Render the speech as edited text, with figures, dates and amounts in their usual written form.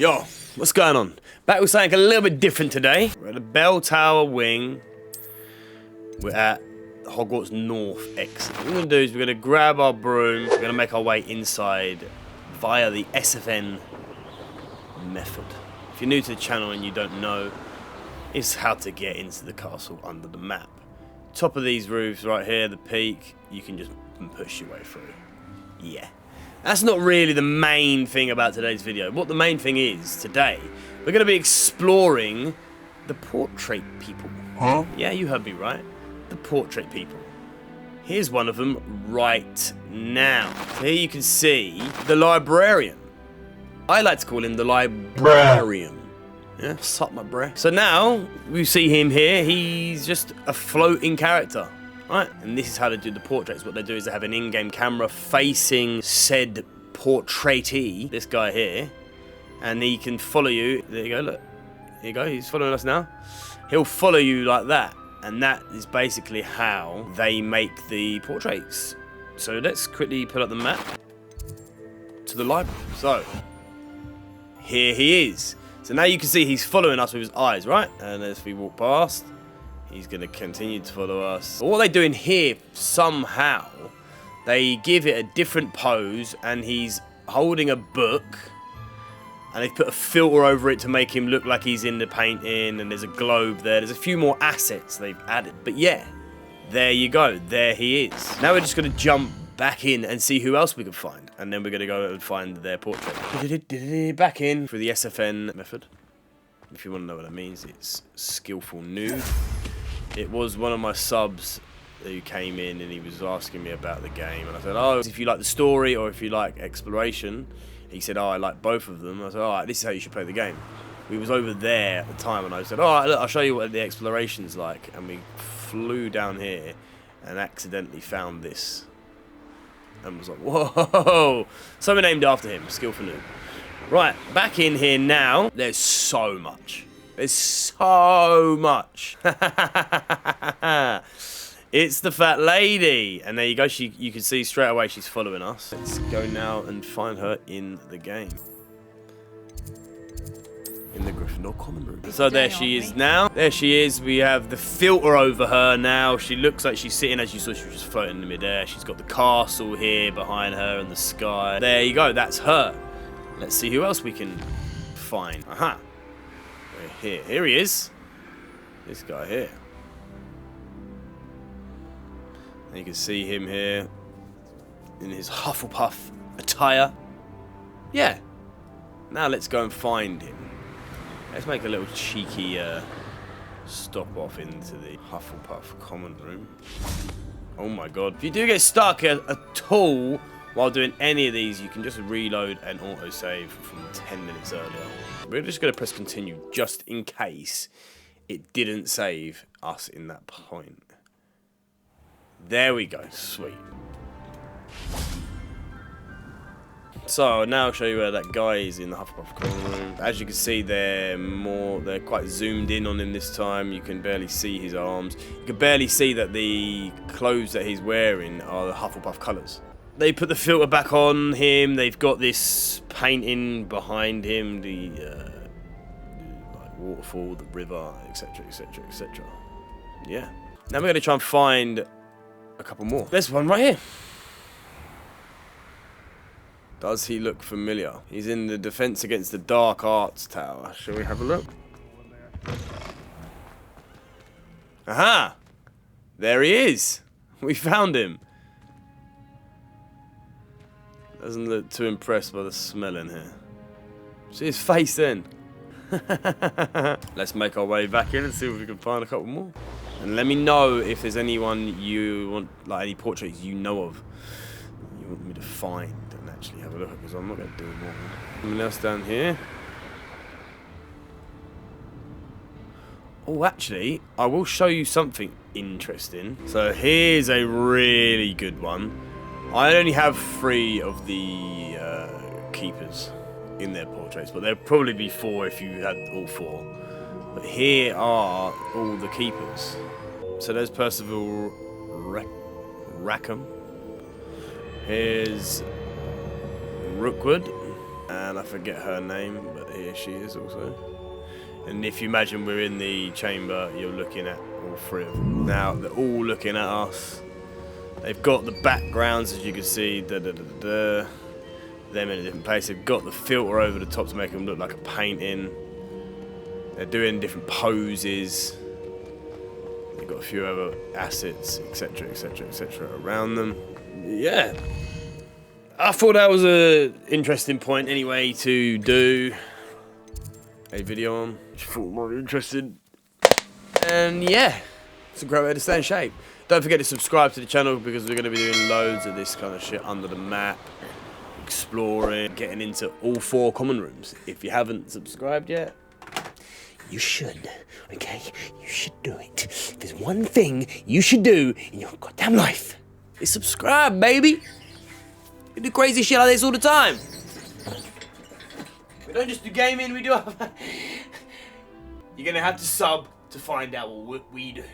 Yo, what's going on? Back with something a little bit different today. We're at the Bell Tower wing. We're at Hogwarts North exit. What we're going to do is we're going to grab our broom. We're going to make our way inside via the SFN method. If you're new to the channel and you don't know, it's how to get into the castle under the map. Top of these roofs right here, the peak, you can just push your way through. Yeah. That's not really the main thing about today's video. What the main thing is, today, we're going to be exploring the portrait people. Huh? Yeah, you heard me right. The portrait people. Here's one of them right now. So here you can see the librarian. I like to call him the librarian. Yeah, suck my breath. So now, we see him here. He's just a floating character. Right, and this is how they do the portraits. What they do is they have an in-game camera facing said portraitee, this guy here, and he can follow you. There you go, look. Here you go, he's following us now. He'll follow you like that, and that is basically how they make the portraits. So let's quickly pull up the map to the library. So, here he is. So now you can see he's following us with his eyes, right? And as we walk past, he's going to continue to follow us. But what they do in here, somehow, they give it a different pose, and he's holding a book, and they've put a filter over it to make him look like he's in the painting, and there's a globe there. There's a few more assets they've added. But yeah, there you go. There he is. Now we're just going to jump back in and see who else we can find. And then we're going to go and find their portrait. Back in through the SFN method. If you want to know what that means, it's skillful nude. It was one of my subs who came in and he was asking me about the game, and I said, oh, if you like the story or if you like exploration. He said, oh, I like both of them. I said, alright, this is how you should play the game. We was over there at the time, and I said, alright, look, I'll show you what the exploration's like. And we flew down here and accidentally found this and was like, whoa. So we named after him, Skillful Noob. Right, back in here now. There's so much. There's so much. It's the fat lady. And there you go. You can see straight away she's following us. Let's go now and find her in the game. In the Gryffindor common room. So there she is now. There she is. We have the filter over her now. She looks like she's sitting, as you saw, she was just floating in the midair. She's got the castle here behind her and the sky. There you go. That's her. Let's see who else we can find. Aha. Here he is. This guy here. And you can see him here in his Hufflepuff attire. Yeah. Now let's go and find him. Let's make a little cheeky stop off into the Hufflepuff common room. Oh my god. If you do get stuck at all while doing any of these, you can just reload and autosave from 10 minutes earlier. We're just going to press continue just in case it didn't save us in that point. There we go. Sweet. So now I'll show you where that guy is in the Hufflepuff common room. As you can see, they're quite zoomed in on him this time. You can barely see his arms. You can barely see that the clothes that he's wearing are the Hufflepuff colours. They put the filter back on him. They've got this painting behind him, the like waterfall, the river, etc., etc., etc. Yeah. Now we're going to try and find a couple more. There's one right here. Does he look familiar? He's in the Defense Against the Dark Arts Tower. Shall we have a look? Aha! There he is. We found him. Doesn't look too impressed by the smell in here. See his face then. Let's make our way back in and see if we can find a couple more. And let me know if there's anyone you want, like any portraits you know of, you want me to find and actually have a look at, because I'm not going to do more. Something else down here. Oh, actually, I will show you something interesting. So here's a really good one. I only have 3 of the keepers in their portraits, but there'd probably be 4 if you had all 4. But here are all the keepers. So there's Percival Rackham. Here's Rookwood. And I forget her name, but he or she is also. And if you imagine we're in the chamber, you're looking at all three of them. Now, they're all looking at us. They've got the backgrounds, as you can see, them in a different place. They've got the filter over the top to make them look like a painting. They're doing different poses. They've got a few other assets, etc., etc., etc. around them. Yeah. I thought that was an interesting point anyway to do a video on. Which I thought more interesting. And yeah, it's a great way to stay in shape. Don't forget to subscribe to the channel because we're going to be doing loads of this kind of shit under the map. Exploring, getting into all 4 common rooms. If you haven't subscribed yet, you should, okay? You should do it. If there's one thing you should do in your goddamn life, is subscribe, baby. We do crazy shit like this all the time. We don't just do gaming, we do... You're gonna have to sub to find out what we do.